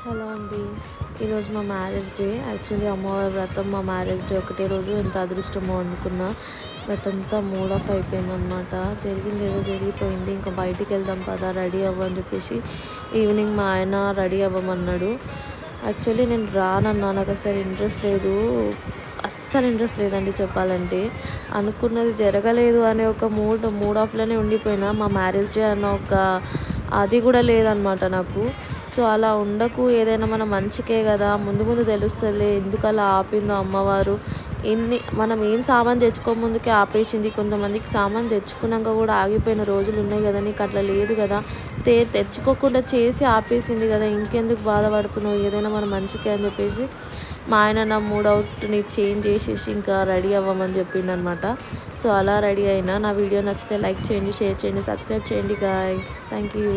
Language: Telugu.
హలో అండి. ఈరోజు మా మ్యారేజ్ డే. యాక్చువల్లీ అమ్మవారి వ్రతం మా మ్యారేజ్ డే ఒకటే రోజు. ఎంత అదృష్టమో అనుకున్నా, బట్ అంతా మూడ్ ఆఫ్ అయిపోయిందనమాట. జరిగింది ఏదో జరిగిపోయింది. ఇంకా బయటికి వెళ్దాం పదా, రెడీ అవ్వని చెప్పేసి ఈవినింగ్ మా ఆయన రెడీ అవ్వమన్నాడు. యాక్చువల్లీ నేను రానన్నా, నాకు అసలు ఇంట్రెస్ట్ లేదు, అస్సలు ఇంట్రెస్ట్ లేదండి చెప్పాలంటే. అనుకున్నది జరగలేదు అనే ఒక మూడ్ ఆఫ్లోనే ఉండిపోయినా. మా మ్యారేజ్ డే అన్న ఒక అది కూడా లేదనమాట నాకు. సో అలా ఉండకు, ఏదైనా మన మంచికే కదా, ముందు ముందు తెలుస్తుందిలే ఎందుకు అలా ఆపిందో అమ్మవారు. మనం ఏం సామాన్ తెచ్చుకోముందుకే ఆపేసింది. కొంతమందికి సామాన్ తెచ్చుకున్నాక కూడా ఆగిపోయిన రోజులు ఉన్నాయి కదా, నీకు అట్లా లేదు కదా, తెచ్చుకోకుండా చేసి ఆపేసింది కదా, ఇంకెందుకు బాధపడుతున్నావు, ఏదైనా మన మంచికే అని చెప్పేసి మా ఆయన నా మూడ్ అవుట్ని చేంజ్ చేసేసి ఇంకా రెడీ అవ్వమని చెప్పిండు అనమాట. సో అలా రెడీ అయినా. నా వీడియో నచ్చితే లైక్ చేయండి, షేర్ చేయండి, సబ్స్క్రైబ్ చేయండి గాయ్స్. Thank you.